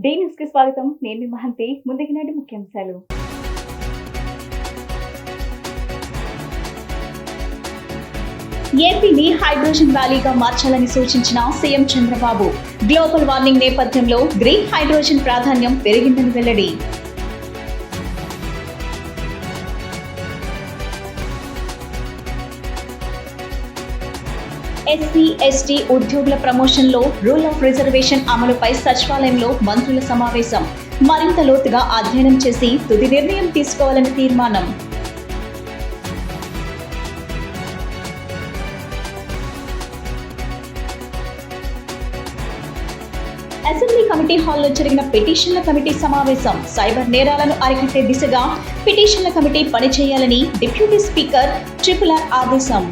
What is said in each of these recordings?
D news కి స్వాగతం. నేను మీ మహంతి. ముందుకి నాటి ముఖ్యాంశాలు. ఏపీని హైడ్రోజన్ వ్యాలీగా మార్చాలని సూచించిన సీఎం చంద్రబాబు. గ్లోబల్ వార్మింగ్ నేపథ్యంలో గ్రీన్ హైడ్రోజన్ ప్రాధాన్యం పెరిగిందని వెల్లడి. ఎస్సీ, ఎస్టీ ఉద్యోగుల ప్రమోషన్లో రూల్ ఆఫ్ రిజర్వేషన్ అమలుపై సచివాలయంలో మంత్రుల సమావేశం. మరింత లోతుగా అధ్యయనం చేసి తుది నిర్ణయం తీసుకోవాలని తీర్మానం. అసెంబ్లీ కమిటీ హాల్లో జరిగిన పిటిషన్ల కమిటీ సమావేశం. సైబర్ నేరాలను అరికట్టే దిశగా పిటిషన్ల కమిటీ పనిచేయాలని డిప్యూటీ స్పీకర్ RRR ఆదేశం.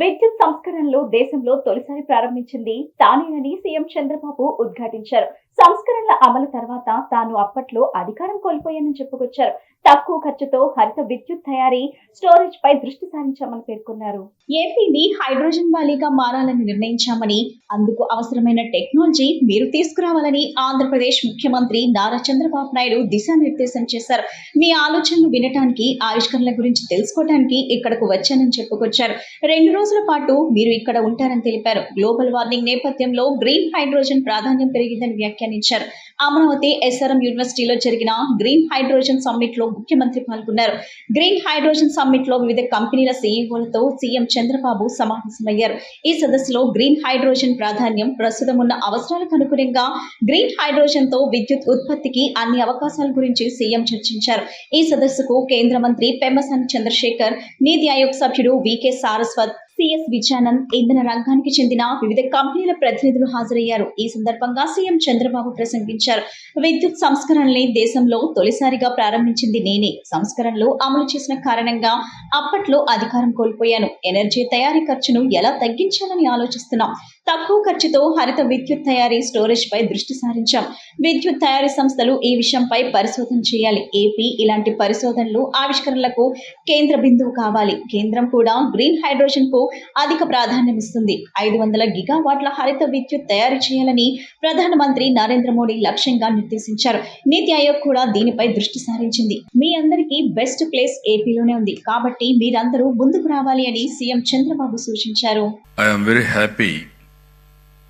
విద్యుత్ సంస్కరణలు దేశంలో తొలిసారి ప్రారంభించింది తానేనని సీఎం చంద్రబాబు ఉద్ఘాటించారు. సంస్కరణల అమలు తర్వాత తాను అప్పట్లో అధికారం కోల్పోయానని చెప్పుకొచ్చారు. తక్కువ ఖర్చుతో హరిత విద్యుత్ తయారీ, స్టోరేజ్ పై దృష్టి సారించామని పేర్కొన్నారు. ఏపీని హైడ్రోజన్ వ్యాలీగా మారాలని నిర్ణయించామని, అందుకు అవసరమైన టెక్నాలజీ మీరు తీసుకురావాలని ఆంధ్రప్రదేశ్ ముఖ్యమంత్రి నారా చంద్రబాబు నాయుడు దిశానిర్దేశం చేశారు. మీ ఆలోచనలు వినటానికి, ఆవిష్కరణల గురించి తెలుసుకోవడానికి ఇక్కడకు వచ్చానని చెప్పుకొచ్చారు. 2 రోజుల పాటు మీరు ఇక్కడ ఉంటారని తెలిపారు. గ్లోబల్ వార్మింగ్ నేపథ్యంలో గ్రీన్ హైడ్రోజన్ ప్రాధాన్యం పెరిగిందని వ్యాఖ్యానించారు. అమరావతి SRM యూనివర్సిటీలో జరిగిన గ్రీన్ హైడ్రోజన్ సమ్మిట్ లో ముఖ్యమంత్రి పాల్గొన్నారు. గ్రీన్ హైడ్రోజన్ సమ్మిట్ లో వివిధ కంపెనీల సీఈఓలతో సీఎం చంద్రబాబు సమావేశమయ్యారు. ఈ సదస్సులో గ్రీన్ హైడ్రోజన్ ప్రాధాన్యం, ప్రస్తుతం ఉన్న అవసరాలకు అనుగుణంగా గ్రీన్ హైడ్రోజన్ తో విద్యుత్ ఉత్పత్తికి అన్ని అవకాశాల గురించి సీఎం చర్చించారు. ఈ సదస్సుకు కేంద్ర మంత్రి పెమ్మసాని చంద్రశేఖర్, నీతి ఆయోగ్ సభ్యుడు VK సారస్వత్, CS విజయానంద్, ఇంధన రంగానికి చెందిన వివిధ కంపెనీల ప్రతినిధులు హాజరయ్యారు. ఈ సందర్భంగా సీఎం చంద్రబాబు ప్రసంగించారు. విద్యుత్ సంస్కరణల్ని దేశంలో తొలిసారిగా ప్రారంభించింది నేనే. సంస్కరణలు అమలు చేసిన కారణంగా అప్పట్లో అధికారం కోల్పోయాను. ఎనర్జీ తయారీ ఖర్చును ఎలా తగ్గించాలని ఆలోచిస్తున్నాం. తక్కువ ఖర్చుతో హరిత విద్యుత్ తయారీ, స్టోరేజ్ పై దృష్టి సారించాం. విద్యుత్ తయారీ సంస్థలు ఈ విషయంపై పరిశోధన చేయాలి. ఏపీ ఇలాంటి పరిశోధనలు, ఆవిష్కరణలకు కేంద్ర బిందువు కావాలి. కేంద్రం కూడా గ్రీన్ హైడ్రోజన్ కు అధిక ప్రాధాన్యం ఇస్తుంది. 500 గిగావాట్ల హరిత విద్యుత్ తయారు చేయాలని ప్రధానమంత్రి నరేంద్ర మోడీ లక్ష్యంగా నిర్దేశించారు. నీతి ఆయోగ్ కూడా దీనిపై దృష్టి సారించింది. మీ అందరికీ బెస్ట్ ప్లేస్ ఏపీలోనే ఉంది, కాబట్టి మీరందరూ ముందుకు రావాలి అని సీఎం చంద్రబాబు సూచించారు. I am very happy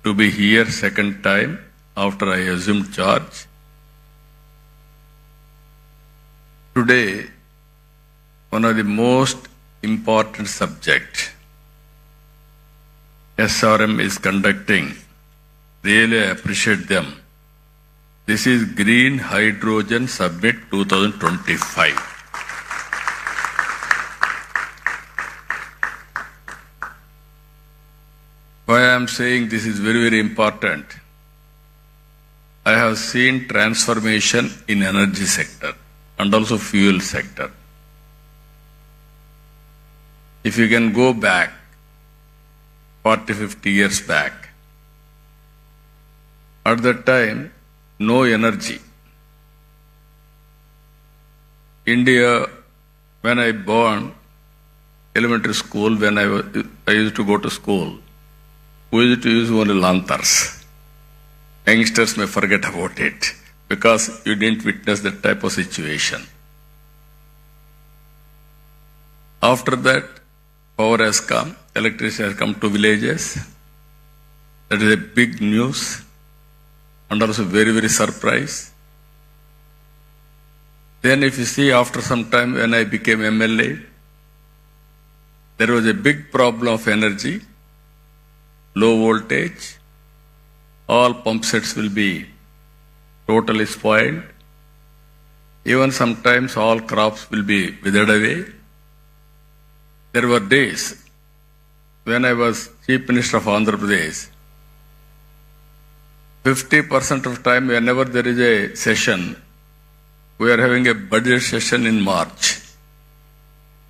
to be here second time after I assumed charge. Today, one of the most important subject SRM is conducting. Really I appreciate them. This is Green Hydrogen Summit 2025. Why I am saying this is very, very important? I have seen transformation in energy sector and also fuel sector. If you can go back 40-50 years back, at that time, no energy. India, when I born, elementary school, when I used to go to school, we used to use only lanterns. Youngsters may forget about it because you didn't witness that type of situation. After that, power has come, electricity has come to villages. That is a big news and also very, very surprise. Then if you see, after some time when I became MLA, there was a big problem of energy, low voltage, all pump sets will be totally spoiled. Even sometimes all crops will be withered away. There were days when I was Chief Minister of Andhra Pradesh, 50% of time whenever there is a session, we are having a budget session in March.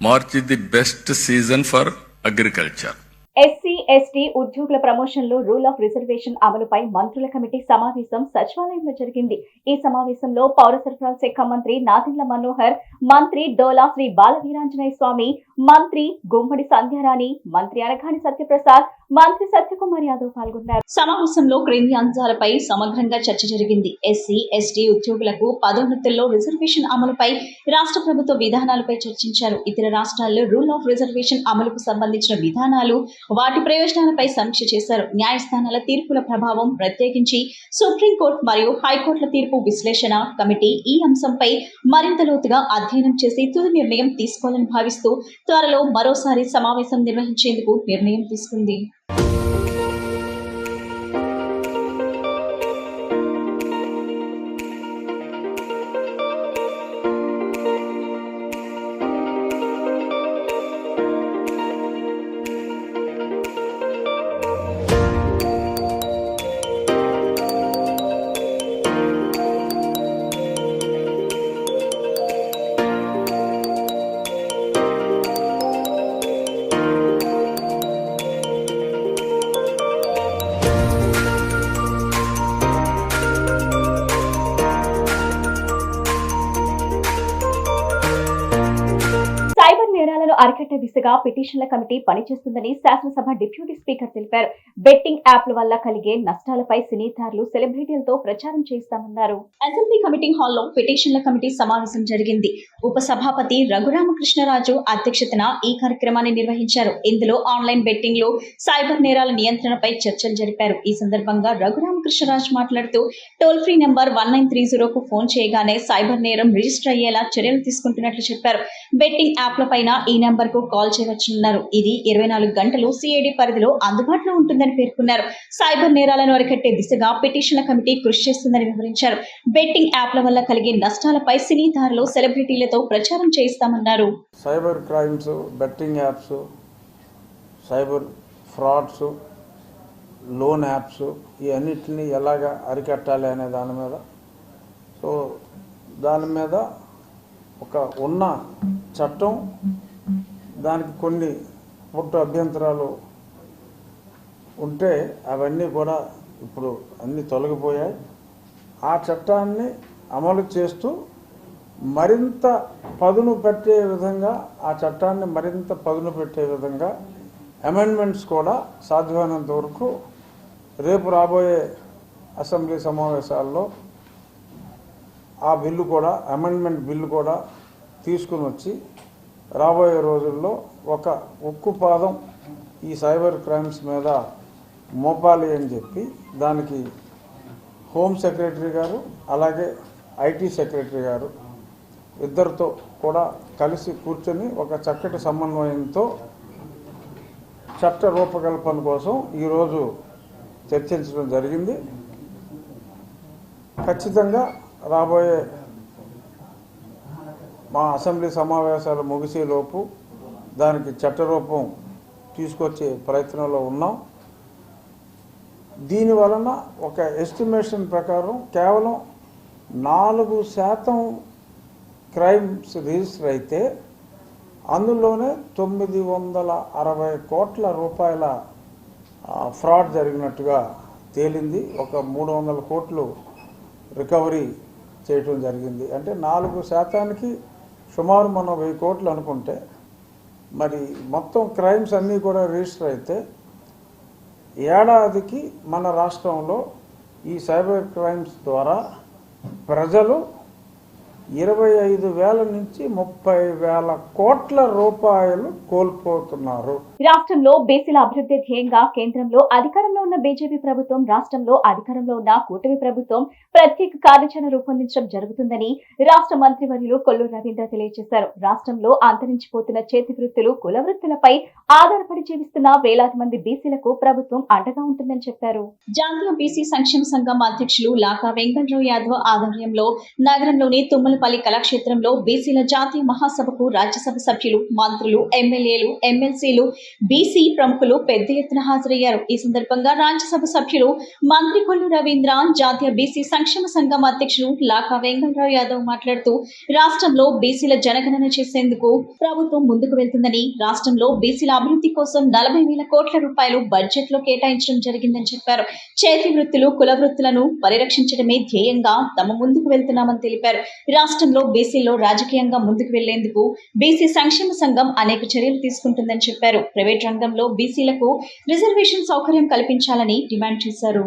March is the best season for agriculture. SC, ST ఉద్యోగుల ప్రమోషన్లో rule of reservation అమలుపై మంత్రుల committee సమావేశం సచివాలయంలో జరిగింది. ఈ సమావేశంలో పౌర సరఫరాల శాఖ మంత్రి నాదెండ్ల మనోహర్, మంత్రి డోలా శ్రీ బాల వీరాంజనేయ స్వామి, మంత్రి గుమ్మడి సంధ్యారాణి, మంత్రి అనగాని సత్యప్రసాద్, మంత్రి సత్యకుమార్ యాదవ్ పాల్గొన్నారు. సమావేశంలో క్రింది అంశాలపై సమగ్రంగా చర్చ జరిగింది. ఎస్సీ, ఎస్టీ ఉద్యోగులకు పదోన్నతుల్లో రిజర్వేషన్ అమలుపై రాష్ట్ర ప్రభుత్వ విధానాలపై చర్చించారు. ఇతర రాష్ట్రాల్లో రూల్ ఆఫ్ రిజర్వేషన్ అమలుకు సంబంధించిన విధానాలు, వాటి ప్రయోజనాలపై సమీక్ష చేశారు. న్యాయస్థానాల తీర్పుల ప్రభావం, ప్రత్యేకించి సుప్రీంకోర్టు మరియు హైకోర్టుల తీర్పు విశ్లేషణ కమిటీ ఈ అంశంపై మరింత లోతుగా అధ్యయనం చేసి తుది నిర్ణయం తీసుకోవాలని భావిస్తూ త్వరలో మరోసారి సమావేశం నిర్వహించేందుకు నిర్ణయం తీసుకుంది. సైబర్ నేరాలను అరికట్టే దిశగా పిటిషన్ల కమిటీ పనిచేస్తుందని శాసనసభ డిప్యూటీ స్పీకర్ తెలిపారు. బెట్టింగ్ యాప్ల వల్ల కలిగే నష్టాలపై సినీతారులు, సెలబ్రిటీలతో ప్రచారం చేస్తామన్నారు. అసెంబ్లీ కమిటీ హాల్లో పిటిషన్ల కమిటీ సమావేశం జరిగింది. ఉపసభాపతి రఘురామకృష్ణరాజు అధ్యక్షతన ఈ కార్యక్రమాన్ని నిర్వహించారు. ఇందులో ఆన్లైన్ బెట్టింగ్ లో సైబర్ నేరాల నియంత్రణపై చర్చలు జరిపారు. ఈ సందర్భంగా రఘురామకృష్ణరాజు మాట్లాడుతూ టోల్ ఫ్రీ నంబర్ 1930కు ఫోన్ చేయగానే సైబర్ నేరం రిజిస్టర్ అయ్యేలా చర్యలు తీసుకుంటున్నట్లు చెప్పారు. బెట్టింగ్ యాప్ల పైన ఈ నెంబర్ కు కాల్ చేయవచ్చున్నారు. ఇది 24 గంటలు సిఐడి పరిధిలో అందుబాటులో ఉంటుందని పేర్కొన్నారు. సైబర్ నేరాలను అరికట్టే దిశగా పిటిషన్ల కమిటీ కృషి చేస్తుందని వివరించారు. బెట్టింగ్ యాప్ల వల్ల కలిగే నష్టాలపై సినీతారులు, సెలబ్రిటీలతో ప్రచారం చేయిస్తామన్నారు. Cyber crimes, betting apps, cyber frauds, loan apps, ఈ అన్నిటిని ఎలాగ అరికట్టాలి అనే దాని మీద ఒక ఉన్న చట్టం, దానికి కొన్ని పుట్టు అభ్యంతరాలు ఉంటే అవన్నీ కూడా ఇప్పుడు అన్నీ తొలగిపోయాయి. ఆ చట్టాన్ని అమలు చేస్తూ మరింత పదును పెట్టే విధంగా, ఆ చట్టాన్ని మరింత పదును పెట్టే విధంగా అమెండ్మెంట్స్ కూడా సాధ్యమైనంత వరకు రేపు రాబోయే అసెంబ్లీ సమావేశాల్లో ఆ బిల్లు కూడా, అమెండ్మెంట్ బిల్లు కూడా తీసుకుని వచ్చి రాబోయే రోజుల్లో ఒక ఉక్కుపాదం ఈ సైబర్ క్రైమ్స్ మీద మోపాలి అని చెప్పి దానికి హోమ్ సెక్రటరీ గారు, అలాగే ఐటీ సెక్రటరీ గారు ఇద్దరితో కూడా కలిసి కూర్చొని ఒక చక్కటి సమన్వయంతో చట్ట రూపకల్పన కోసం ఈరోజు చర్చించడం జరిగింది. ఖచ్చితంగా రాబోయే మా అసెంబ్లీ సమావేశాలు ముగిసేలోపు దానికి చట్టరూపం తీసుకొచ్చే ప్రయత్నంలో ఉన్నాం. దీని వలన ఒక ఎస్టిమేషన్ ప్రకారం కేవలం 4% క్రైమ్స్ రిజిస్టర్ అయితే అందులోనే 960 కోట్ల రూపాయల ఫ్రాడ్ జరిగినట్టుగా తేలింది. ఒక 300 కోట్లు రికవరీ చేయటం జరిగింది. అంటే 4%కి సుమారు మనం 1000 కోట్లు అనుకుంటే, మరి మొత్తం క్రైమ్స్ అన్నీ కూడా రిజిస్టర్ అయితే ఏడాదికి మన రాష్ట్రంలో ఈ సైబర్ క్రైమ్స్ ద్వారా ప్రజలు 25,000 నుంచి 30,000 కోట్ల రూపాయలు కోల్పోతున్నారు. రాష్ట్రంలో బీసీల అభివృద్ధి ధ్యేయంగా కేంద్రంలో అధికారంలో ఉన్న బీజేపీ ప్రభుత్వం, రాష్ట్రంలో అధికారంలో ఉన్న కూటమి ప్రభుత్వం ప్రత్యేక కార్యాచరణ రూపొందించడం జరుగుతుందని రాష్ట్ర మంత్రివర్యులు కొల్లు రవీంద్ర తెలియజేశారు. రాష్ట్రంలో అంతరించిపోతున్న చేతి వృత్తులు, కుల వృత్తులపై ఆధారపడి జీవిస్తున్న వేలాది మంది బీసీలకు ప్రభుత్వం అండగా ఉంటుందని చెప్పారు. జాతీయ బీసీ సంక్షేమ సంఘం అధ్యక్షులు లాకా వెంకట్రావు యాదవ్ ఆధ్వర్యంలో నగరంలోని తుమ్మలపల్లి కళాక్షేత్రంలో బీసీల జాతీయ మహాసభకు రాజ్యసభ సభ్యులు, మంత్రులు, ఎమ్మెల్యేలు, ఎమ్మెల్సీలు, బీసీ ప్రముఖులు పెద్ద ఎత్తున హాజరయ్యారు. ఈ సందర్భంగా రాజ్యసభ సభ్యులు మంత్రి కొల్లు రవీంద్ర, జాతీయ బీసీ సంక్షేమ సంఘం అధ్యక్షులు లాకా వెంకట్రావు యాదవ్ మాట్లాడుతూ రాష్ట్రంలో బీసీల జనగణన చేసేందుకు ప్రభుత్వం ముందుకు వెళ్తుందని, రాష్ట్రంలో బీసీల అభివృద్ధి కోసం 40,000 కోట్ల రూపాయలు బడ్జెట్ లో కేటాయించడం జరిగిందని చెప్పారు. చేతి వృత్తులు, కుల వృత్తులను పరిరక్షించడమే ధ్యేయంగా తమ ముందుకు వెళ్తున్నామని తెలిపారు. రాష్ట్ర రాష్ట్రంలో బీసీలో రాజకీయంగా ముందుకు వెళ్లేందుకు బీసీ సంక్షేమ సంఘం అనేక చర్యలు తీసుకుంటుందని చెప్పారు. ప్రైవేట్ రంగంలో బీసీలకు రిజర్వేషన్ సౌకర్యం కల్పించాలని డిమాండ్ చేశారు.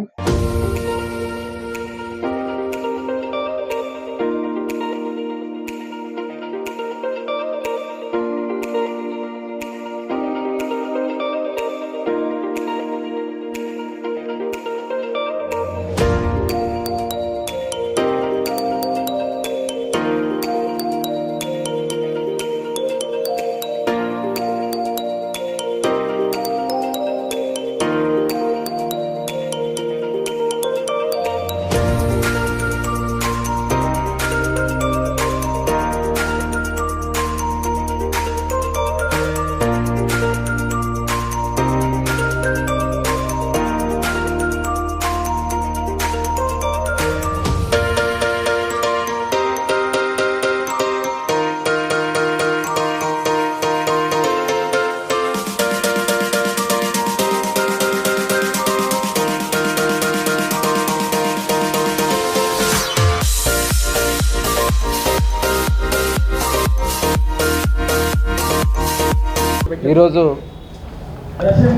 ఈరోజు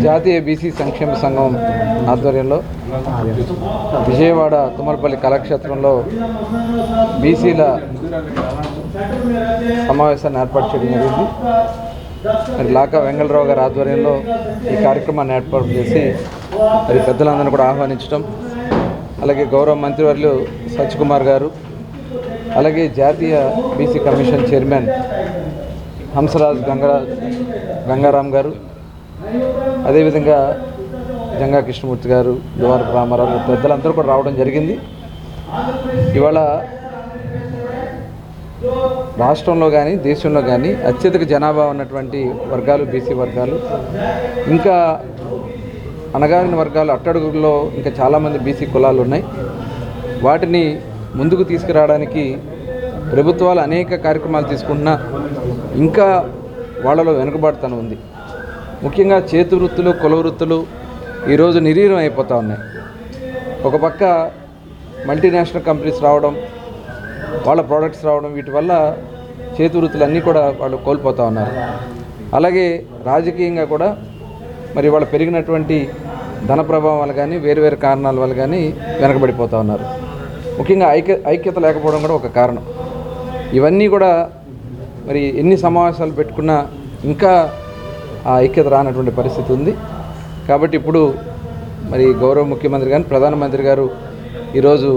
జాతీయ బీసీ సంక్షేమ సంఘం ఆధ్వర్యంలో విజయవాడ తుమ్మలపల్లి కళాక్షేత్రంలో బీసీల సమావేశాన్ని ఏర్పాటు చేయడం జరిగింది. మరి లాకా వెంగళరావు గారి ఆధ్వర్యంలో ఈ కార్యక్రమాన్ని ఏర్పాటు చేసి మరి పెద్దలందరినీ కూడా ఆహ్వానించడం, అలాగే గౌరవ మంత్రివర్యులు సత్యకుమార్ గారు, అలాగే జాతీయ BC commission chairman Hansraj Gangaram గారు, అదేవిధంగా జంగా కృష్ణమూర్తి గారు, ద్వారక రామారావు పెద్దలందరూ కూడా రావడం జరిగింది. ఇవాళ రాష్ట్రంలో కానీ దేశంలో కానీ అత్యధిక జనాభా ఉన్నటువంటి వర్గాలు బీసీ వర్గాలు, ఇంకా అణగారిన వర్గాలు అట్టడుగుల్లో ఇంకా చాలామంది బీసీ కులాలు ఉన్నాయి. వాటిని ముందుకు తీసుకురావడానికి ప్రభుత్వాలు అనేక కార్యక్రమాలు తీసుకుంటున్నా ఇంకా వాళ్ళలో వెనుకబాటుతనం ఉంది. ముఖ్యంగా చేతి వృత్తులు, కుల వృత్తులు ఈరోజు నిర్వీర్యం అయిపోతూ ఉన్నాయి. ఒక పక్క మల్టీనేషనల్ కంపెనీస్ రావడం, వాళ్ళ ప్రోడక్ట్స్ రావడం, వీటి వల్ల చేతి వృత్తులన్నీ కూడా వాళ్ళు కోల్పోతూ ఉన్నారు. అలాగే రాజకీయంగా కూడా మరి వాళ్ళు పెరిగినటువంటి ధన ప్రభావం వల్ల కానీ వేరు వేరు కారణాల వల్ల కానీ వెనకబడిపోతూ ఉన్నారు. ముఖ్యంగా ఐక్యత లేకపోవడం కూడా ఒక కారణం. ఇవన్నీ కూడా మరి ఎన్ని సమావేశాలు పెట్టుకున్నా ఇంకా ఆ ఐక్యత రానటువంటి పరిస్థితి ఉంది. కాబట్టి ఇప్పుడు మరి గౌరవ ముఖ్యమంత్రి గారు, ప్రధానమంత్రి గారు ఈరోజు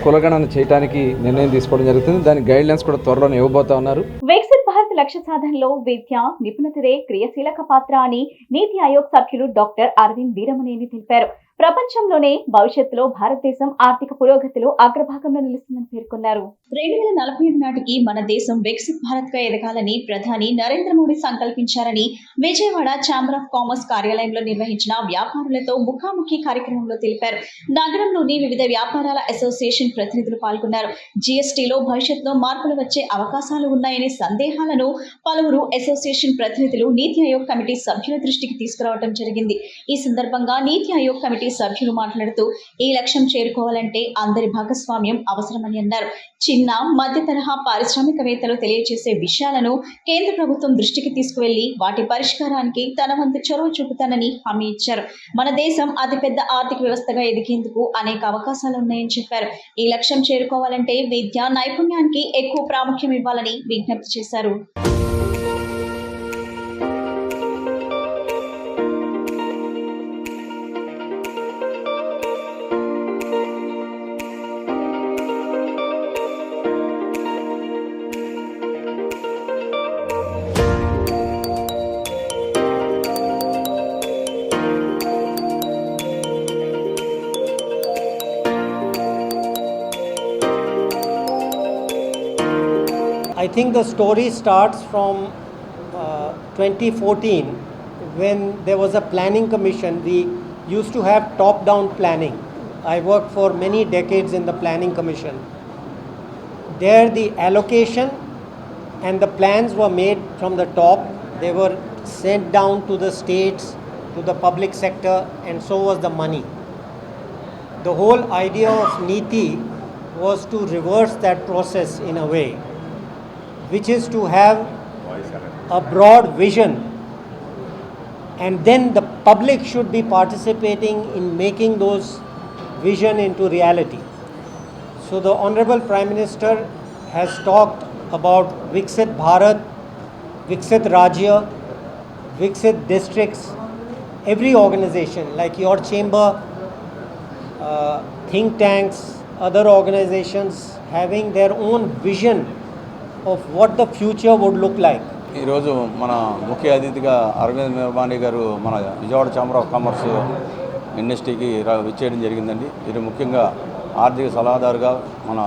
కులగణన చేయడానికి నిర్ణయం తీసుకోవడం జరుగుతుంది. దానికి గైడ్లైన్స్ కూడా త్వరలోనే ఇవ్వబోతా ఉన్నారు. వికసిత్ భారత్ లక్ష్య సాధనలో విద్య నిపుణతరే క్రియాశీలక పాత్ర అని నీతి ఆయోగ్ సభ్యులు డాక్టర్ అరవింద్ వీరమనేని తెలిపారు. ప్రపంచంలోనే భవిష్యత్తులో భారతదేశం ఆర్థిక పురోగతిలో అగ్రభాగంలో నిలుస్తుందని పేర్కొన్నారు. 2047 నాటికి మన దేశం వికసిత్ భారత్ గా ఎదగాలని ప్రధాని నరేంద్ర మోడీ సంకల్పించారని విజయవాడ ఛాంబర్ ఆఫ్ కామర్స్ కార్యాలయంలో నిర్వహించిన వ్యాపారులతో ముఖాముఖి కార్యక్రమంలో తెలిపారు. నగరంలోని వివిధ వ్యాపారాల అసోసియేషన్ ప్రతినిధులు పాల్గొన్నారు. జీఎస్టీలో భవిష్యత్తులో మార్పులు వచ్చే అవకాశాలు ఉన్నాయనే సందేహాలను పలువురు అసోసియేషన్ ప్రతినిధులు నీతి ఆయోగ్ కమిటీ సభ్యుల దృష్టికి తీసుకురావడం జరిగింది. ఈ సందర్భంగా నీతి ఆయోగ్ కమిటీ సభ్యులు మాట్లాడుతూ ఈ లక్ష్యం చేరుకోవాలంటే అందరి భాగస్వామ్యం అవసరమని అన్నారు. చిన్న మధ్య తరహా పారిశ్రామికవేత్తలు తెలియజేసే విషయాలను కేంద్ర ప్రభుత్వం దృష్టికి తీసుకువెళ్లి వాటి పరిష్కారానికి తన వంతు చొరవ చూపుతానని హామీ ఇచ్చారు. మన దేశం అతిపెద్ద ఆర్థిక వ్యవస్థగా ఎదిగేందుకు అనేక అవకాశాలు ఉన్నాయని చెప్పారు. ఈ లక్ష్యం చేరుకోవాలంటే విద్య నైపుణ్యానికి ఎక్కువ ప్రాముఖ్యం ఇవ్వాలని విజ్ఞప్తి చేశారు. I think the story starts from 2014 when there was a planning commission. We used to have top-down planning. I worked for many decades in the planning commission. There the allocation and the plans were made from the top. They were sent down to the states, to the public sector, and so was the money. The whole idea of Niti was to reverse that process in a way. which is to have a broad vision, and then the public should be participating in making those vision into reality. So the Honorable Prime Minister has talked about Viksit Bharat, Viksit Rajya, Viksit districts. Every organization like your chamber, think tanks, other organizations having their own vision of what the future would look like. ఈరోజు మన ముఖ్య అతిథిగా అరవింద్ నిర్మాణి గారు మన Vijayawada chamber of commerce ఇండస్ట్రీకి విచ్చేయడం జరిగిందండి. ఇది ముఖ్యంగా ఆర్థిక సలహాదారుగా మన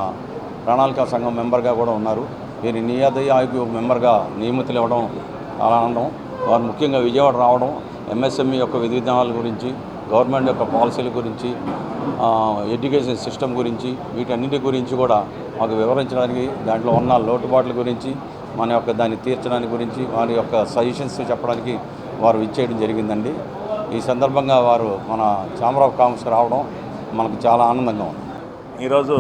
ప్రణాళిక సంఘం మెంబర్గా కూడా ఉన్నారు. వీరి నియాది ఆయోగ్ మెంబర్గా నియమితులు ఇవ్వడం చాలా ఆనందం. వారు ముఖ్యంగా విజయవాడ రావడం ఎంఎస్ఎంఈ యొక్క విధి విధానాల గురించి, గవర్నమెంట్ యొక్క పాలసీల గురించి, ఎడ్యుకేషన్ సిస్టమ్ గురించి, వీటన్నిటి గురించి కూడా మాకు వివరించడానికి, దాంట్లో ఉన్న లోటుపాట్ల గురించి, మన యొక్క దాన్ని తీర్చడానికి గురించి వారి యొక్క సజెషన్స్ చెప్పడానికి వారు ఇచ్చేయడం జరిగిందండి. ఈ సందర్భంగా వారు మన ఛాంబర్ ఆఫ్ కామర్స్కి రావడం మనకు చాలా ఆనందంగా ఉంది. ఈరోజు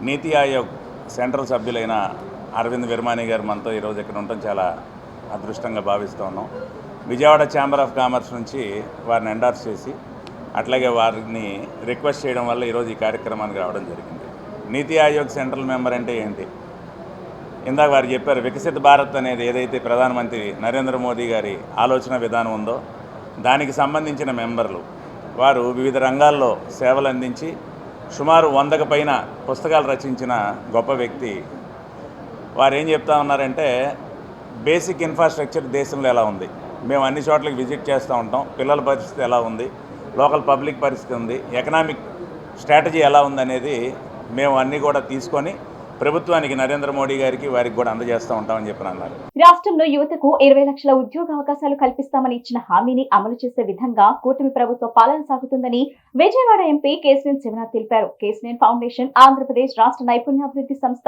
నీతి ఆయోగ్ సెంట్రల్ సభ్యులైన అరవింద్ విర్మాని గారు మనతో ఈరోజు ఇక్కడ ఉండటం చాలా అదృష్టంగా భావిస్తూ ఉన్నాం. విజయవాడ ఛాంబర్ ఆఫ్ కామర్స్ నుంచి వారిని ఎండార్స్ చేసి అట్లాగే వారిని రిక్వెస్ట్ చేయడం వల్ల ఈరోజు ఈ కార్యక్రమానికి రావడం జరిగింది. నీతి ఆయోగ్ సెంట్రల్ మెంబర్ అంటే ఏంటి? ఇందాక వారు చెప్పారు, వికసిత భారత్ అనేది ఏదైతే ప్రధానమంత్రి నరేంద్ర మోదీ గారి ఆలోచన విధానం ఉందో దానికి సంబంధించిన మెంబర్లు. వారు వివిధ రంగాల్లో సేవలు అందించి సుమారు 100కు పైన పుస్తకాలు రచించిన గొప్ప వ్యక్తి. వారు ఏం చెప్తా ఉన్నారంటే, బేసిక్ ఇన్ఫ్రాస్ట్రక్చర్ దేశంలో ఎలా ఉంది, మేము అన్ని చోట్లకి విజిట్ చేస్తూ ఉంటాం, పిల్లల పరిస్థితి ఎలా ఉంది, లోకల్ పబ్లిక్ పరిస్థితి ఉంది, ఎకనామిక్ స్ట్రాటజీ ఎలా ఉందనేది మేము అన్నీ కూడా తీసుకొని ప్రభుత్వానికి నరేంద్ర మోడీ గారికి వారికి కూడా అందజేస్తూ ఉంటామని చెప్పి అన్నారు. రాష్ట్రంలో యువతకు 20 లక్షల ఉద్యోగ అవకాశాలు కల్పిస్తామని ఇచ్చిన హామీని అమలు చేసే విధంగా కూటమి ప్రభుత్వ పాలన సాగుతుందని విజయవాడ ఎంపీ కేశినేని శివనాథ్ తెలిపారు. కేశినేని ఫౌండేషన్, ఆంధ్రప్రదేశ్ రాష్ట్ర నైపుణ్యాభివృద్ధి సంస్థ,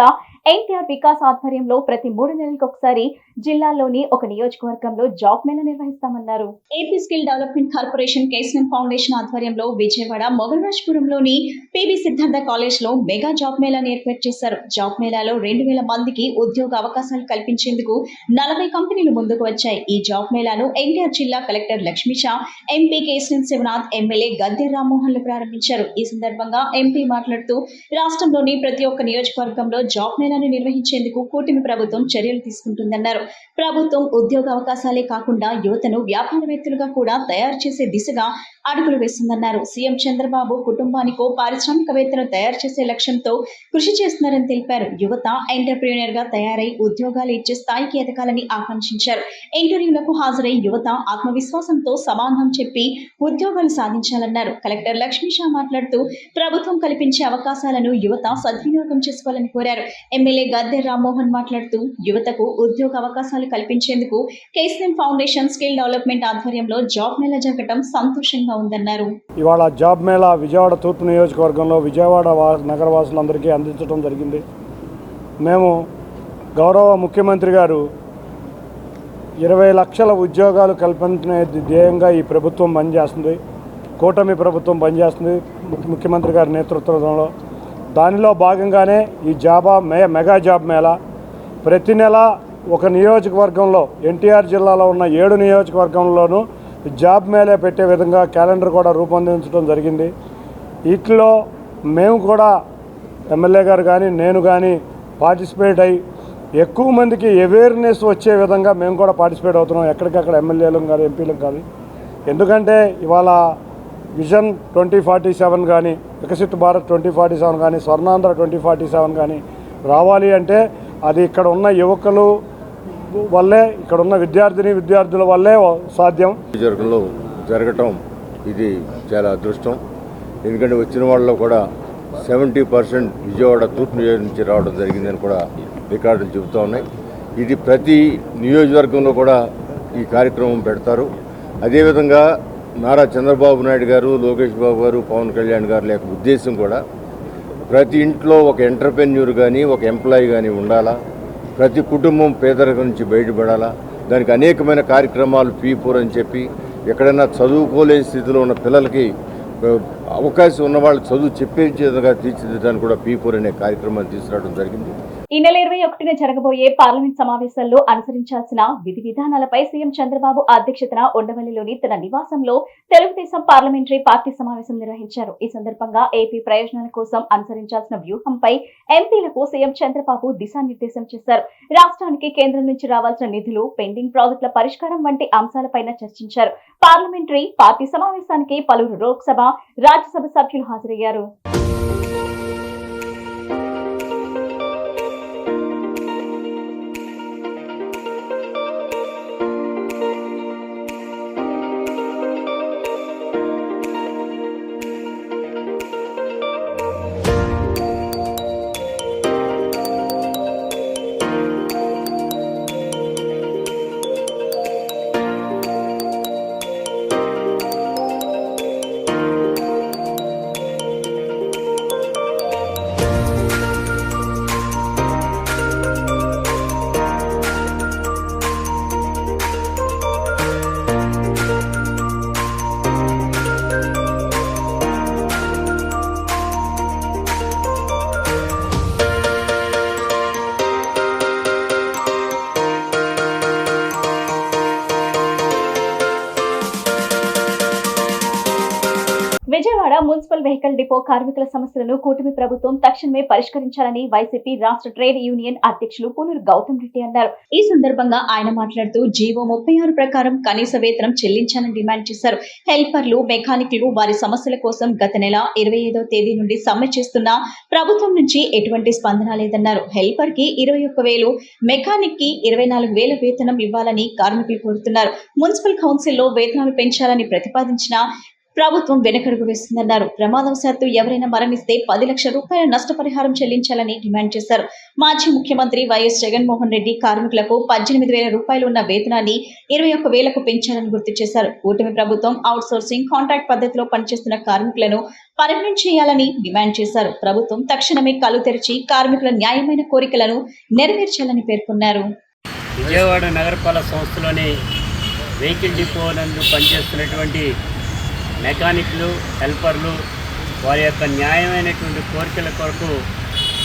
ఎన్టీఆర్ వికాస్ ఆధ్వర్యంలో ప్రతి 3 నెలలకు ఒకసారి జిల్లాలోని ఒక నియోజకవర్గంలో జాబ్ మేళా నిర్వహిస్తామన్నారు. AP skill development corporation Kesineni foundation ఆధ్వర్యంలో విజయవాడ మొగల్రాజ్పురంలోని పిబి సిద్ధార్థ కాలేజ్ లో మెగా జాబ్ మేళాను ఏర్పాటు చేశారు. జాబ్ మేళాలో 2000 మందికి ఉద్యోగ అవకాశాలు కల్పించేందుకు 40 కంపెనీలు ముందుకు వచ్చాయి. ఈ జాబ్ మేళాను ఎన్టీఆర్ జిల్లా collector Lakshmisha, MP Kesineni Sivanath, MLA Gadde రామ్మోహన్లు ప్రారంభించారు. ఈ సందర్భంగా ఎంపీ మాట్లాడుతూ, రాష్ట్రంలోని ప్రతి ఒక్క నియోజకవర్గంలో జాబ్ మేళాను నిర్వహించేందుకు కూటమి ప్రభుత్వం చర్యలు తీసుకుంటుందన్నారు. ప్రభుత్వం ఉద్యోగ అవకాశాలే కాకుండా యువతను వ్యాపారవేత్తలుగా కూడా తయారు చేసే దిశగా అడుగులు వేస్తుందన్నారు. సీఎం చంద్రబాబు కుటుంబానికో పారిశ్రామికవేత్తను తయారు చేసే లక్ష్యంతో కృషి చేస్తున్నారని తెలిపారు. యువత ఎంటర్ప్రీనియర్ గా తయారై ఉద్యోగాలు ఇచ్చే స్థాయికి ఎదగాలని ఆకాంక్షించారు. ఇంటర్వ్యూలకు హాజరై యువత ఆత్మవిశ్వాసంతో సమాధానం చెప్పి ఉద్యోగాలు సాధించాలన్నారు. కలెక్టర్ లక్ష్మీషా మాట్లాడుతూ, ప్రభుత్వం కల్పించే అవకాశాలను యువత సద్వినియోగం చేసుకోవాలని కోరారు. ఎమ్మెల్యే గద్దె రామ్మోహన్ మాట్లాడుతూ, యువతకు ఉద్యోగ అవకాశాలు కల్పించేందుకు కేశినేని ఫౌండేషన్ స్కిల్ డెవలప్మెంట్ ఆధ్వర్యంలో జాబ్ మేళా జరగడం సంతోషంగా ఉందన్నారు. ఇవాళ జాబ్ మేళా విజయవాడ తూర్పు నియోజకవర్గంలో విజయవాడ నగరవాసులందరికీ అందించడం జరిగింది. మేము గౌరవ ముఖ్యమంత్రి గారు 20 లక్షల ఉద్యోగాలు కల్పించే ధ్యేయంగా ఈ ప్రభుత్వం పనిచేస్తుంది. కూటమి ప్రభుత్వం పనిచేస్తుంది ముఖ్యమంత్రి గారి నేతృత్వంలో. దానిలో భాగంగానే ఈ మెగా జాబ్ మేళా ప్రతి నెల ఒక నియోజకవర్గంలో, ఎన్టీఆర్ జిల్లాలో ఉన్న 7 నియోజకవర్గంలోనూ జాబ్ మేళా పెట్టే విధంగా క్యాలెండర్ కూడా రూపొందించడం జరిగింది. వీటిలో మేము కూడా ఎమ్మెల్యే గారు కానీ నేను కానీ పార్టిసిపేట్ అయ్యి ఎక్కువ మందికి అవేర్నెస్ వచ్చే విధంగా మేము కూడా పార్టిసిపేట్ అవుతున్నాం, ఎక్కడికక్కడ ఎమ్మెల్యేలకు కానీ ఎంపీలకు కానీ. ఎందుకంటే ఇవాళ విజన్ 2047 కానీ, వికసిత్ భారత్ 2047 కానీ, స్వర్ణాంధ్ర 2047 కానీ రావాలి అంటే అది ఇక్కడ ఉన్న యువకులు వల్లే, ఇక్కడ ఉన్న విద్యార్థుల వల్లే సాధ్యం. జరగటం ఇది చాలా అదృష్టం. ఎందుకంటే వచ్చిన వాళ్ళలో కూడా 70% విజయవాడ తూర్పు నియోజకవర్గం నుంచి రావడం జరిగిందని కూడా రికార్డులు చెబుతూ ఉన్నాయి. ఇది ప్రతి నియోజకవర్గంలో కూడా ఈ కార్యక్రమం పెడతారు. అదేవిధంగా నారా చంద్రబాబు నాయుడు గారు, లోకేష్ బాబు గారు, పవన్ కళ్యాణ్ గారు లేక ఉద్దేశం కూడా ప్రతి ఇంట్లో ఒక ఎంటర్ప్రెన్యూర్ కానీ, ఒక ఎంప్లాయీ కానీ ఉండాలా, ప్రతి కుటుంబం పేదరికం నుంచి బయటపడాలా. దానికి అనేకమైన కార్యక్రమాలు P4 అని చెప్పి ఎక్కడైనా చదువుకోలేని స్థితిలో ఉన్న పిల్లలకి అవకాశం ఉన్న వాళ్ళు చదువు చెప్పేంచేదిగా తీర్చిదిద్దడానికి కూడా P4 అనే కార్యక్రమాన్ని తీసుకురావడం జరిగింది. ఈ నెల 21న జరగబోయే పార్లమెంట్ సమావేశాల్లో అనుసరించాల్సిన విధి విధానాలపై సీఎం చంద్రబాబు అధ్యక్షతన ఉండవల్లిలోని తన నివాసంలో తెలుగుదేశం పార్లమెంటరీ పార్టీ సమావేశం నిర్వహించారు. ఈ సందర్భంగా ఏపీ ప్రయోజనాల కోసం అనుసరించాల్సిన వ్యూహంపై ఎంపీలకు సీఎం చంద్రబాబు దిశానిర్దేశం చేశారు. రాష్ట్రానికి కేంద్రం నుంచి రావాల్సిన నిధులు, పెండింగ్ ప్రాజెక్టుల పరిష్కారం వంటి అంశాలపైన చర్చించారు. పార్లమెంటరీ పార్టీ సమావేశానికి పలువురు లోక్సభ, రాజ్యసభ సభ్యులు హాజరయ్యారు. విజయవాడ మున్సిపల్ వెహికల్ డిపో కార్మికుల సమస్యలను కూటమి ప్రభుత్వం తక్షణమే పరిష్కరించాలని వైసీపీ రాష్ట్ర ట్రేడ్ యూనియన్ అధ్యక్షులు పూనూరు గౌతమ్ రెడ్డి అన్నారు. ఈ సందర్భంగా ఆయన మాట్లాడుతూ జీవో 36 ప్రకారం కనీస వేతనం చెల్లించాలని డిమాండ్ చేశారు. హెల్పర్లు, మెకానిక్లు వారి సమస్యల కోసం గత నెల 25వ తేదీ నుండి సమ్మె చేస్తున్నా ప్రభుత్వం నుంచి ఎటువంటి స్పందన లేదన్నారు. హెల్పర్ కి 21,000, మెకానిక్ కి 24,000 వేతనం ఇవ్వాలని కార్మికులు కోరుతున్నారు. మున్సిపల్ కౌన్సిల్లో వేతనాలు పెంచాలని ప్రతిపాదించినా ప్రభుత్వం వెనకడుగు వేస్తుందన్నారు. ప్రమాదవశాత్తు ఎవరైనా మరణిస్తే 10 లక్షల రూపాయల నష్టపరిహారం చెల్లించాలని డిమాండ్ చేశారు. మాజీ ముఖ్యమంత్రి వైఎస్ జగన్మోహన్ రెడ్డి కార్మికులకు 18,000 రూపాయలు ఉన్న వేతనాన్ని 21,000కు పెంచాలని గుర్తు చేశారు. కూటమి ప్రభుత్వం అవుట్ సోర్సింగ్, కాంట్రాక్ట్ పద్ధతిలో పనిచేస్తున్న కార్మికులను పర్మనెంట్ చేయాలని డిమాండ్ చేశారు. ప్రభుత్వం తక్షణమే కళ్ళు తెరిచి కార్మికుల న్యాయమైన కోరికలను నెరవేర్చాలని పేర్కొన్నారు. విజయవాడ నగరపాలక సంస్థలోని వెహికల్ డిపో నందు పనిచేస్తున్నటువంటి మెకానిక్లు, హెల్పర్లు వారి యొక్క న్యాయమైనటువంటి కోరికల కొరకు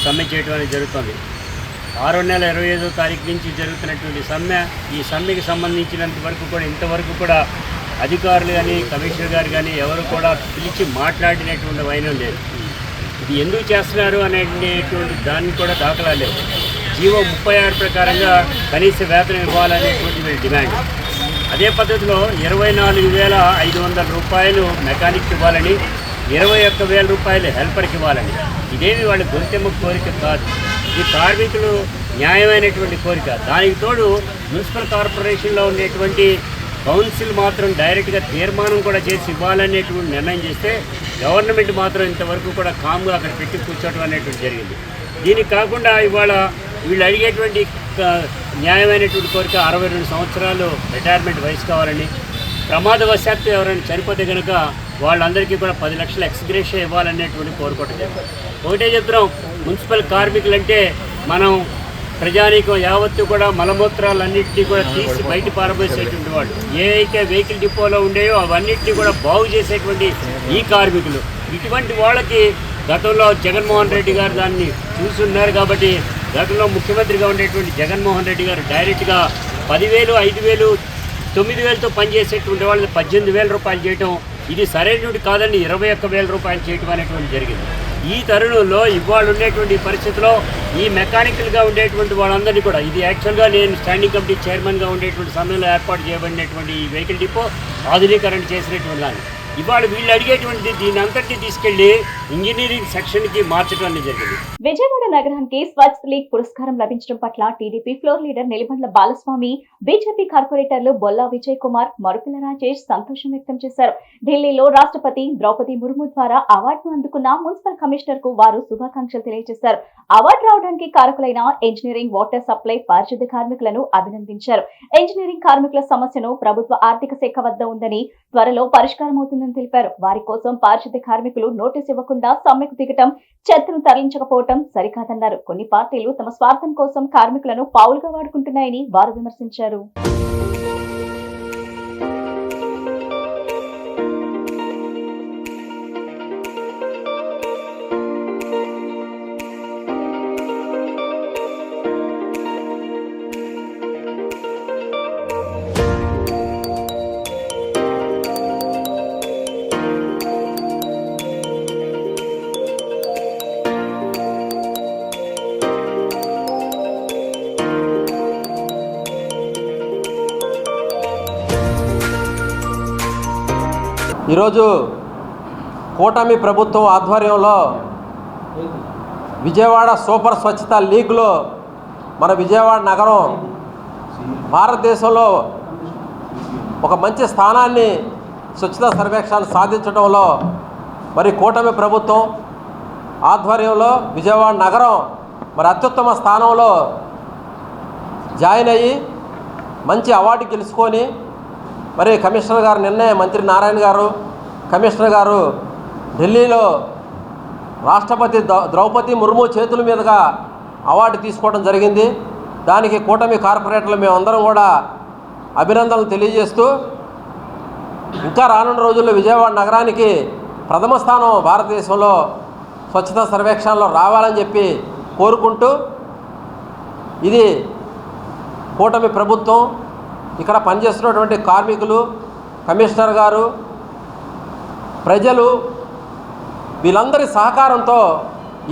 సమ్మె చేయడం అనేది జరుగుతుంది. 6వ నెల 25వ తారీఖు నుంచి జరుగుతున్నటువంటి సమ్మె, ఈ సమ్మెకి సంబంధించినంత వరకు కూడా ఇంతవరకు కూడా అధికారులు కానీ, కమిషనర్ గారు కానీ ఎవరు కూడా పిలిచి మాట్లాడినటువంటి వైనం లేదు. ఇది ఎందుకు చేస్తున్నారు అనేటువంటి దాన్ని కూడా దాఖలా లేవు. జీవో 36 ప్రకారంగా కనీస వేతనం ఇవ్వాలనేటువంటి వీళ్ళ డిమాండ్. అదే పద్ధతిలో 24,500 రూపాయలు మెకానిక్ ఇవ్వాలని, 21,000 రూపాయలు హెల్పర్కి ఇవ్వాలని. ఇదేమి వాళ్ళ గొంతెమ్మ కోరిక కాదు, ఇది కార్మికులు న్యాయమైనటువంటి కోరిక. దానికి తోడు మున్సిపల్ కార్పొరేషన్లో ఉండేటువంటి కౌన్సిల్ మాత్రం డైరెక్ట్గా తీర్మానం కూడా చేసి ఇవ్వాలనేటువంటి నిర్ణయం చేస్తే గవర్నమెంట్ మాత్రం ఇంతవరకు కూడా కామ్గా అక్కడ పెట్టి కూర్చోవడం అనేటువంటి జరిగింది. దీనికి కాకుండా ఇవాళ వీళ్ళు అడిగేటువంటి న్యాయమైనటువంటి కోరిక 62 సంవత్సరాలు రిటైర్మెంట్ వయసు కావాలని, ప్రమాదవశాత్తు ఎవరైనా చనిపోతే కనుక వాళ్ళందరికీ కూడా 10 లక్షల ఎక్స్గ్రేషియా ఇవ్వాలనేటువంటి కోరుకోవటం జరిగింది. ఒకటే చెప్తున్నాం, మున్సిపల్ కార్మికులంటే మనం ప్రజానీకం యావత్తు కూడా మలమూత్రాలన్నింటినీ కూడా తీసి బయట పారబోసేటువంటి వాళ్ళు. ఏ అయితే వెహికల్ డిపోలో ఉండేవో అవన్నింటినీ కూడా బాగు చేసేటువంటి ఈ కార్మికులు, ఇటువంటి వాళ్ళకి గతంలో జగన్మోహన్ రెడ్డి గారు దాన్ని చూస్తున్నారు కాబట్టి గతంలో ముఖ్యమంత్రిగా ఉండేటువంటి జగన్మోహన్ రెడ్డి గారు డైరెక్ట్గా 10,000, 5,000, 9,000తో పనిచేసేటువంటి వాళ్ళని 18,000 రూపాయలు చేయటం ఇది సరైనటువంటి కాదని 21,000 రూపాయలు చేయటం అనేటువంటి జరిగింది. ఈ తరుణంలో ఇవాళ ఉండేటువంటి పరిస్థితిలో ఈ మెకానికల్గా ఉండేటువంటి వాళ్ళందరినీ కూడా, ఇది యాక్చువల్గా నేను స్టాండింగ్ కమిటీ చైర్మన్గా ఉండేటువంటి సమయంలో ఏర్పాటు చేయబడినటువంటి ఈ వెహికల్ డిపో ఆధునీకరణ చేసినటువంటి దాన్ని ఇవాళ వీళ్ళు అడిగేటువంటి దీని అంతటినీ తీసుకెళ్లి ఇంజనీరింగ్ సెక్షన్ కి మార్చడం అనేది జరిగింది. విజయవాడ నగరానికి స్వచ్ఛ లీగ్ పురస్కారం లభించడం పట్ల TDP floor leader Nilibandla Balaswamy, BJP కార్పొరేటర్లు బొల్లా విజయ్ కుమార్, మరుపిల్ల రాజేష్ సంతోషం వ్యక్తం చేశారు. ఢిల్లీలో రాష్ట్రపతి ద్రౌపది ముర్ము ద్వారా అవార్డును అందుకున్న మున్సిపల్ కమిషనర్ కు వారు శుభాకాంక్షలు తెలియజేశారు. అవార్డు రావడానికి కారకులైన ఇంజనీరింగ్, వాటర్ సప్లై, పారిశుద్ధ్య కార్మికులను అభినందించారు. ఇంజనీరింగ్ కార్మికుల సమస్యను ప్రభుత్వ ఆర్థిక శాఖ వద్ద ఉందని, త్వరలో పరిష్కారం అవుతుందని తెలిపారు. వారి కోసం పారిశుద్ధ్య కార్మికులు నోటీసు ఇవ్వకుండా సమ్మెకు దిగటం, చెత్తను తరలించకపోవటం సరికాదన్నారు. కొన్ని పార్టీలు తమ స్వార్థం కోసం కార్మికులను పావులుగా వాడుకుంటున్నాయని వారు విమర్శించారు. ఈరోజు కూటమి ప్రభుత్వం ఆధ్వర్యంలో విజయవాడ సూపర్ స్వచ్ఛత లీగ్లో మన విజయవాడ నగరం భారతదేశంలో ఒక మంచి స్థానాన్ని స్వచ్ఛతా సర్వేక్షణ సాధించడంలో మరి కూటమి ప్రభుత్వం ఆధ్వర్యంలో విజయవాడ నగరం మరి అత్యుత్తమ స్థానంలో జాయిన్ అయ్యి మంచి అవార్డు గెలుచుకొని మరి కమిషనర్ గారు నిన్నే మంత్రి నారాయణ గారు కమిషనర్ గారు ఢిల్లీలో రాష్ట్రపతి ద్రౌపది ముర్ము చేతుల మీదుగా అవార్డు తీసుకోవడం జరిగింది. దానికి కూటమి కార్పొరేటర్లు మేమందరం కూడా అభినందనలు తెలియజేస్తూ ఇంకా రానున్న రోజుల్లో విజయవాడ నగరానికి ప్రథమ స్థానం భారతదేశంలో స్వచ్ఛతా సర్వేక్షణలో రావాలని చెప్పి కోరుకుంటూ, ఇది కూటమి ప్రభుత్వం, ఇక్కడ పనిచేస్తున్నటువంటి కార్మికులు, కమిషనర్ గారు, ప్రజలు వీళ్ళందరి సహకారంతో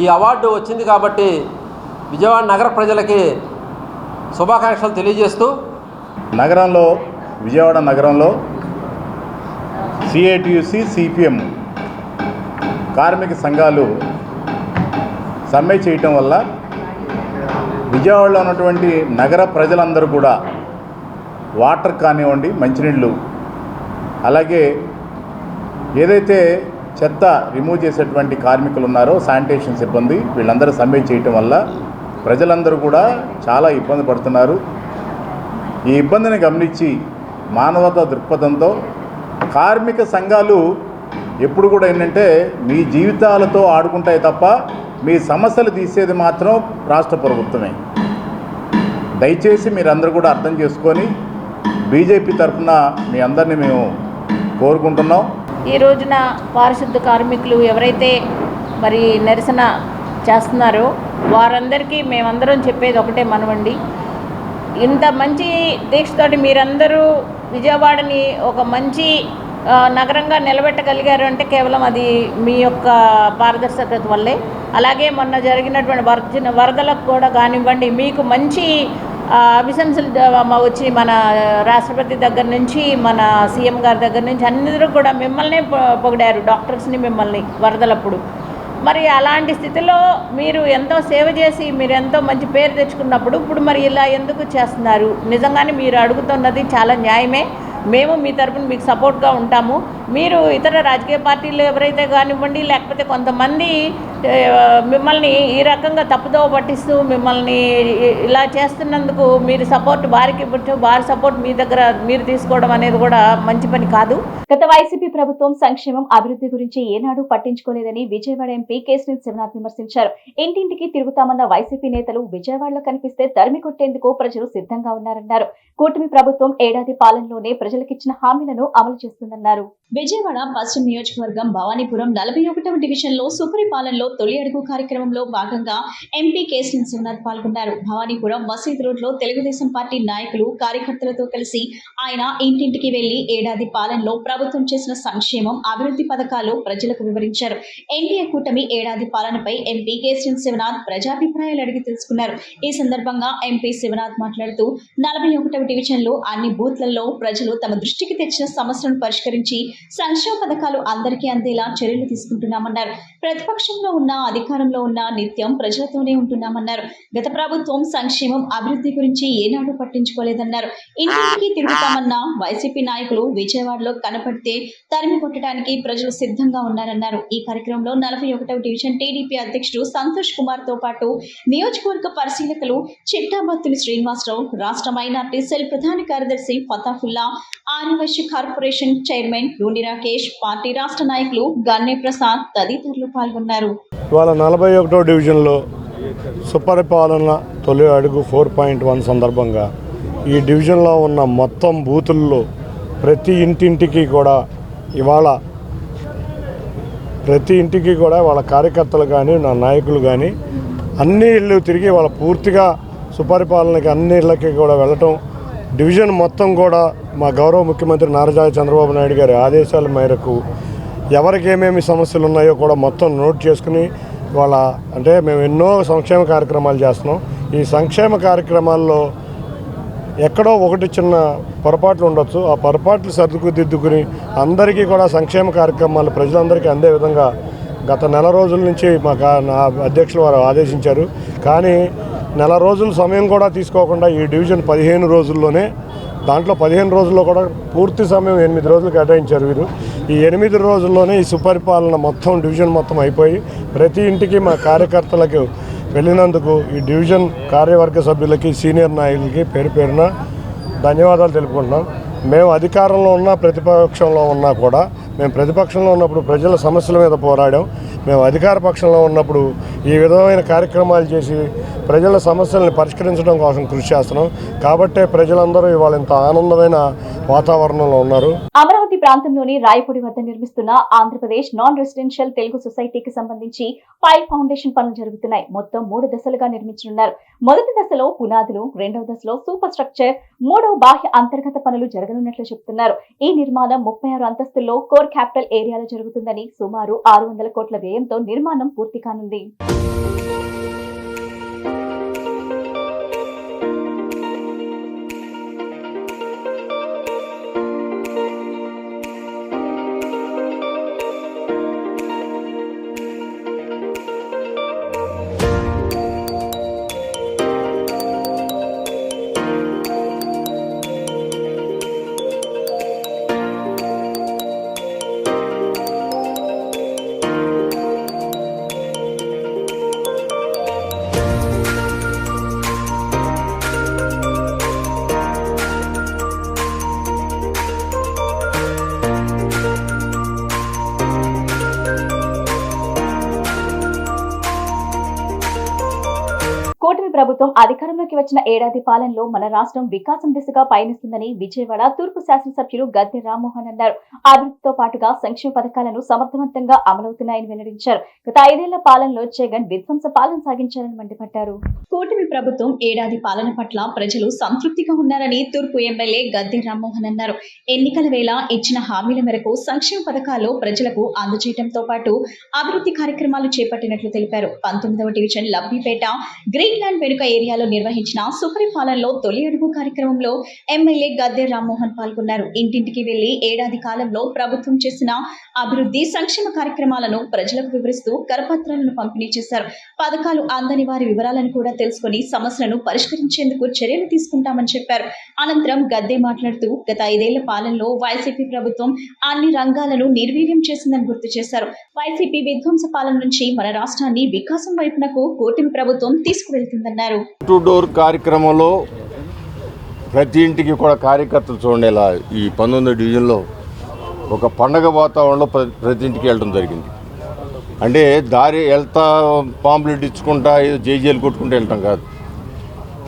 ఈ అవార్డు వచ్చింది కాబట్టి విజయవాడ నగర ప్రజలకి శుభాకాంక్షలు తెలియజేస్తూ, నగరంలో విజయవాడ నగరంలో సిఐటియుసి సిపిఎం కార్మిక సంఘాలు సమ్మె చేయటం వల్ల విజయవాడలో ఉన్నటువంటి నగర ప్రజలందరూ కూడా వాటర్ కానివ్వండి, మంచినీళ్ళు, అలాగే ఏదైతే చెత్త రిమూవ్ చేసేటువంటి కార్మికులు ఉన్నారో శానిటేషన్ సిబ్బంది, వీళ్ళందరూ సమ్మె చేయటం వల్ల ప్రజలందరూ కూడా చాలా ఇబ్బంది పడుతున్నారు. ఈ ఇబ్బందిని గమనించి మానవతా దృక్పథంతో కార్మిక సంఘాలు ఎప్పుడు కూడా ఏంటంటే మీ జీవితాలతో ఆడుకుంటాయి తప్ప మీ సమస్యలు తీసేది మాత్రం రాష్ట్ర ప్రభుత్వమే. దయచేసి మీరందరూ కూడా అర్థం చేసుకొని బీజేపీ తరఫున మీ అందరినీ మేము కోరుకుంటున్నాం. ఈ రోజున పారిశుద్ధ కార్మికులు ఎవరైతే మరి నిరసన చేస్తున్నారో వారందరికీ మేమందరం చెప్పేది ఒకటే మనవండి, ఇంత మంచి దీక్షతోటి మీరందరూ విజయవాడని ఒక మంచి నగరంగా నిలబెట్టగలిగారు అంటే కేవలం అది మీ యొక్క పారదర్శకత వల్లే. అలాగే మొన్న జరిగినటువంటి వరదలకు కూడా కానివ్వండి, మీకు మంచి అభిశంసలు వచ్చి మన రాష్ట్రపతి దగ్గర నుంచి మన సీఎం గారి దగ్గర నుంచి అందరూ కూడా మిమ్మల్ని పొగిడారు, డాక్టర్స్ని, మిమ్మల్ని వరదలప్పుడు. మరి అలాంటి స్థితిలో మీరు ఎంతో సేవ చేసి మీరు ఎంతో మంచి పేరు తెచ్చుకున్నప్పుడు ఇప్పుడు మరి ఇలా ఎందుకు చేస్తున్నారు? నిజంగానే మీరు అడుగుతున్నది చాలా న్యాయమే. మేము మీ తరపున మీకు సపోర్ట్గా ఉంటాము. మీరు ఇతర రాజకీయ పార్టీలు ఎవరైతే కానివ్వండి, లేకపోతే కొంతమంది మిమ్మల్ని ఈ రకంగా తప్పుదోవ పట్టిస్తూ మిమ్మల్ని ఇలా చేస్తున్నందుకు మీరు సపోర్ట్ వారికి ఇవ్వచ్చు, వారి సపోర్ట్ మీ దగ్గర మీరు తీసుకోవడం అనేది కూడా మంచి పని కాదు. గత వైసీపీ ప్రభుత్వం సంక్షేమం, అభివృద్ధి గురించి ఏనాడు పట్టించుకోలేదని విజయవాడ ఎంపీ కేశినేని శివనాథ్ విమర్శించారు. ఇంటింటికి తిరుగుతామన్న వైసీపీ నేతలు విజయవాడలో కనిపిస్తే తరిమి కొట్టేందుకు ప్రజలు సిద్ధంగా ఉన్నారన్నారు. కూటమి ప్రభుత్వం ఏడాది పాలనలోనే ప్రజలకిచ్చిన హామీలను అమలు చేస్తుందన్నారు. విజయవాడ పశ్చిమ నియోజకవర్గం భవానీపురం 41వ డివిజన్లో సుపరిపాలనలో తొలి అడుగు కార్యక్రమంలో భాగంగా ఎంపీ కేశినేని శివనాథ్ పాల్గొన్నారు. భవానీపురం మసీద్ రోడ్ లో తెలుగుదేశం పార్టీ నాయకులు, కార్యకర్తలతో కలిసి ఆయన ఇంటింటికి వెళ్లి ఏడాది పాలనలో ప్రభుత్వం చేసిన సంక్షేమం, అభివృద్ధి పథకాలు ప్రజలకు వివరించారు. ఎన్డీఏ కూటమి ఏడాది పాలనపై ఎంపీ కేశినేని శివనాథ్ ప్రజాభిప్రాయాలు అడిగి తెలుసుకున్నారు. ఈ సందర్భంగా ఎంపీ శివనాథ్ మాట్లాడుతూ 41వ డివిజన్లో అన్ని బూత్లలో ప్రజలు తమ దృష్టికి తెచ్చిన సమస్యలను పరిష్కరించి సంక్షేమ పథకాలు అందరికీ అందేలా చర్యలు తీసుకుంటున్నామన్నారు. ప్రతిపక్షంలో ఉన్న, అధికారంలో ఉన్న నిత్యం ప్రజలతోనే ఉంటున్నామన్నారు. గత ప్రభుత్వం సంక్షేమం, అభివృద్ధి గురించి ఏనాడు పట్టించుకోలేదన్నారు. ఇంటికి తిరుగుతామన్న వైసీపీ నాయకులు విజయవాడలో కనపడితే తరిమి కొట్టడానికి ప్రజలు సిద్ధంగా ఉన్నారన్నారు. ఈ కార్యక్రమంలో 41వ డివిజన్ టీడీపీ అధ్యక్షుడు సంతోష్ కుమార్ తో పాటు నియోజకవర్గ పరిశీలకులు చిట్టాబత్తుని శ్రీనివాసరావు, రాష్ట్ర మైనార్టీ సెల్ ప్రధాన కార్యదర్శి ఫతాఫుల్లా, ఆర్యవైశ్య కార్పొరేషన్ చైర్మన్ యూని రాకేష్, పార్టీ రాష్ట్ర నాయకులు గన్నే ప్రసాద్ తదితరులు పాల్గొన్నారు. ఇవాళ 41వ డివిజన్లో సుపరిపాలన తొలి అడుగు 4.1 సందర్భంగా ఈ డివిజన్లో ఉన్న మొత్తం బూతుల్లో ప్రతి ఇంటింటికి కూడా వాళ్ళ కార్యకర్తలు కానీ, నా నాయకులు కానీ అన్ని ఇళ్ళు తిరిగి వాళ్ళ పూర్తిగా సుపరిపాలనకి అన్ని ఇళ్ళకి కూడా వెళ్ళటం, డివిజన్ మొత్తం కూడా మా గౌరవ ముఖ్యమంత్రి నారా చంద్రబాబు నాయుడు గారి ఆదేశాల మేరకు ఎవరికి ఏమేమి సమస్యలు ఉన్నాయో కూడా మొత్తం నోట్ చేసుకుని మేము ఎన్నో సంక్షేమ కార్యక్రమాలు చేస్తున్నాం. ఈ సంక్షేమ కార్యక్రమాల్లో ఎక్కడో ఒకటి చిన్న పొరపాట్లు ఉండొచ్చు. ఆ పొరపాట్లు సర్దుకుదిద్దుకుని అందరికీ కూడా సంక్షేమ కార్యక్రమాలు ప్రజలందరికీ అందే విధంగా గత నెల రోజుల నుంచి నా అధ్యక్షులు వారు ఆదేశించారు. కానీ నెల రోజుల సమయం కూడా తీసుకోకుండా ఈ డివిజన్ 15 రోజుల్లోనే, దాంట్లో 15 రోజుల్లో కూడా పూర్తి సమయం 8 రోజులు కేటాయించారు వీరు. ఈ 8 రోజుల్లోనే ఈ సుపరిపాలన మొత్తం డివిజన్ మొత్తం అయిపోయి ప్రతి ఇంటికి మా కార్యకర్తలకు వెళ్ళినందుకు ఈ డివిజన్ కార్యవర్గ సభ్యులకి, సీనియర్ నాయకులకి పేరున ధన్యవాదాలు తెలుపుకుంటున్నాం. మేము అధికారంలో ఉన్నా ప్రతిపక్షంలో ఉన్నా కూడా, మేము ప్రతిపక్షంలో ఉన్నప్పుడు ప్రజల సమస్యల మీద పోరాడాం. మేము అధికార పక్షంలో ఉన్నప్పుడు ఈ విధమైన కార్యక్రమాలు చేసి ప్రజల సమస్యలను పరిష్కరించడం కోసం కృషి చేస్తున్నాం. కాబట్టే ప్రజలందరూ ఇవాళ ఇంత ఆనందమైన వాతావరణంలో ఉన్నారు. అమరావతి ప్రాంతంలోని రాయపూడి వద్ద నిర్మిస్తున్న ఆంధ్రప్రదేశ్ నాన్ రెసిడెన్షియల్ తెలుగు సొసైటీకి సంబంధించి 5 ఫౌండేషన్ పనులు జరుగుతున్నాయి. మొత్తం 3 దశలుగా నిర్మించనున్నారు. మొదటి దశలో పునాదులు, రెండవ దశలో సూపర్ స్ట్రక్చర్, మూడవ బాహ్య అంతర్గత పనులు జరగనున్నట్లు చెబుతున్నారు. ఈ నిర్మాణం 36 అంతస్తుల్లో కోర్ క్యాపిటల్ ఏరియాలో జరుగుతుందని, సుమారు 600 కోట్ల వ్యయంతో నిర్మాణం పూర్తి కానుంది. కూటమి ప్రభుత్వం అధికారంలోకి వచ్చిన ఏడాది పాలనలో మన రాష్ట్రం వికాసం దిశగా పయనిస్తుందని విజయవాడ తూర్పు శాసనసభ్యులు గద్దె రామ్మోహన్ అన్నారు. అభివృద్ధితో పాటుగా సంక్షేమ పథకాలను సమర్థవంతంగా అమలవుతున్నాయని వెల్లడించారు. గత 5 ఏళ్ల పాలనలో జగన్ విధ్వంస పాలన సాగించారని మండిపడ్డారు. కూటమి ప్రభుత్వం ఏడాది పాలన పట్ల ప్రజలు సంతృప్తిగా ఉన్నారని తూర్పు ఎమ్మెల్యే గద్దె రామ్మోహన్ అన్నారు. ఎన్నికల వేళ ఇచ్చిన హామీల మేరకు సంక్షేమ పథకాలు ప్రజలకు అందజేయడంతో పాటు అభివృద్ధి కార్యక్రమాలు చేపట్టినట్లు తెలిపారు. 19వ డివిజన్ లబ్బిపేట గ్రీన్ ల్యాండ్ వెనుక ఏరియాలో నిర్వహించిన సుపరిపాలనలో తొలి అడుగు కార్యక్రమంలో ఎమ్మెల్యే గద్దె రామ్మోహన్ పాల్గొన్నారు. ఇంటింటికి వెళ్లి ఏడాది కాలంలో ప్రభుత్వం చేసిన అభివృద్ధి సంక్షేమ కార్యక్రమాలను ప్రజలకు వివరిస్తూ కరపత్రాలను పంపిణీ చేశారు. పథకాలు అందని వారి వివరాలను కూడా తెలుసుకుని సమస్యలను పరిష్కరించేందుకు చర్యలు తీసుకుంటామని చెప్పారు. అనంతరం గద్దె మాట్లాడుతూ గత 5 ఏళ్ల పాలనలో వైసీపీ ప్రభుత్వం అన్ని రంగాలను నిర్వీర్యం చేసిందని గుర్తు చేశారు. వైసీపీ విధ్వంస పాలన నుంచి మన రాష్ట్రాన్ని వికాసం వైపునకు కూటమి ప్రభుత్వం తీసుకువెళ్తుందన్నారు. డోర్ కార్యక్రమంలో ప్రతి ఇంటికి కూడా కార్యకర్తలు చూడండిలా ఈ 19వ డివిజన్లో ఒక పండగ వాతావరణంలో ప్రతి ఇంటికి వెళ్ళడం జరిగింది. అంటే దారి వెళ్తా పాంప్లెట్ ఇచ్చుకుంటా జైజేలు కొట్టుకుంటూ వెళ్ళటం కాదు.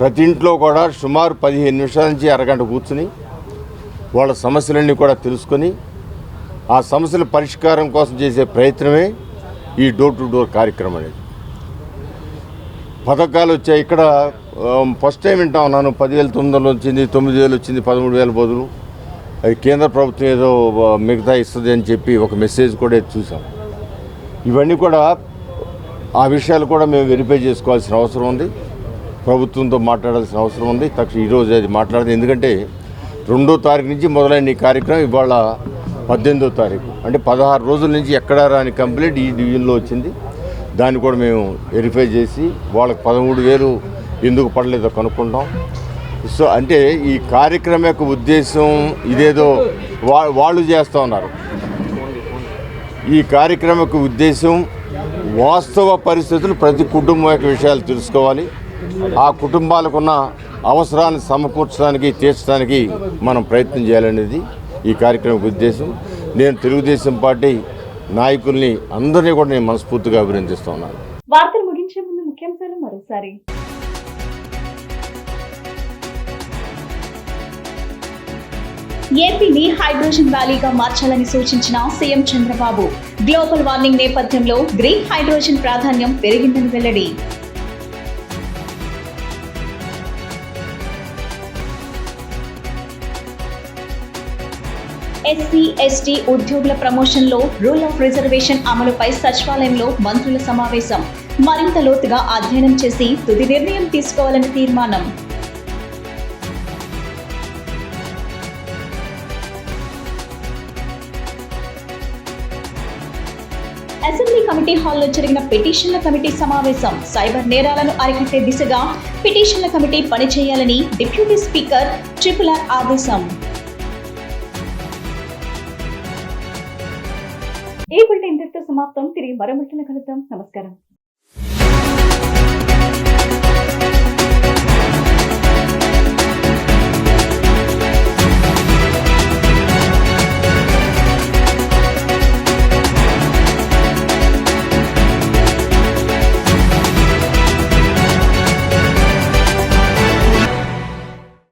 ప్రతి ఇంట్లో కూడా సుమారు 15 నిమిషాల నుంచి అరగంట కూర్చుని వాళ్ళ సమస్యలన్నీ కూడా తెలుసుకొని ఆ సమస్యల పరిష్కారం కోసం చేసే ప్రయత్నమే ఈ డోర్ టు డోర్ కార్యక్రమం అనేది. పథకాలు వచ్చాయి. ఇక్కడ ఫస్ట్ టైం వింటా ఉన్నాను 10,900 వచ్చింది, 9,000 వచ్చింది, 13,000 బదులు అది కేంద్ర ప్రభుత్వం ఏదో మిగతా ఇస్తుంది అని చెప్పి ఒక మెసేజ్ కూడా చూసాం. ఇవన్నీ కూడా ఆ విషయాలు కూడా మేము వెరిఫై చేసుకోవాల్సిన అవసరం ఉంది. ప్రభుత్వంతో మాట్లాడాల్సిన అవసరం ఉంది. తక్షణ ఈరోజు అది మాట్లాడదు. ఎందుకంటే 2వ తారీఖు నుంచి మొదలైన ఈ కార్యక్రమం ఇవాళ 18వ తారీఖు, అంటే 16 రోజుల నుంచి ఎక్కడా రాని కంప్లైంట్ ఈ డివిజన్లో వచ్చింది. దాన్ని కూడా మేము వెరిఫై చేసి వాళ్ళకి 13,000 ఎందుకు పడలేదో కనుక్కుంటాం. సో అంటే ఈ కార్యక్రమం యొక్క ఉద్దేశం ఇదేదో వాళ్ళు చేస్తూ ఉన్నారు. ఈ కార్యక్రమం యొక్క ఉద్దేశం వాస్తవ పరిస్థితులు ప్రతి కుటుంబం యొక్క విషయాలు తెలుసుకోవాలి. ఆ కుటుంబాలకున్న అవసరాన్ని సమకూర్చడానికి, తీర్చడానికి మనం ప్రయత్నం చేయాలనేది ఈ కార్యక్రమం ఉద్దేశం. నేను తెలుగుదేశం పార్టీ నాయకుల్ని అందరినీ కూడా నేను మనస్ఫూర్తిగా అభినందిస్తూ ఉన్నాను. వార్తలు ముగించే ముందు ముఖ్యాంశాలు మరోసారి. ఏపీని హైడ్రోజన్ వ్యాలీగా మార్చాలని సూచించిన సీఎం చంద్రబాబు. గ్లోబల్ వార్మింగ్ నేపథ్యంలో గ్రీన్ హైడ్రోజన్ ప్రాధాన్యం పెరిగిందని వెల్లడి. ఎస్సీ ఎస్టీ ఉద్యోగుల ప్రమోషన్లో రూల్ ఆఫ్ రిజర్వేషన్ అమలుపై సచివాలయంలో మంత్రుల సమావేశం. మరింత లోతుగా అధ్యయనం చేసి తుది నిర్ణయం తీసుకోవాలని తీర్మానం. అసెంబ్లీ కమిటీ హాల్లో జరిగిన పిటిషన్ల కమిటీ సమావేశం. సైబర్ నేరాలను అరికట్టే దిశగా పిటిషన్ల కమిటీ పనిచేయాలని డిప్యూటీ స్పీకర్ RRR ఆదేశం. ఈ బులెటిన్ ఇంతటితో సమాప్తం. తిరిగి మరో బులెటిన్లో కలుద్దాం. నమస్కారం.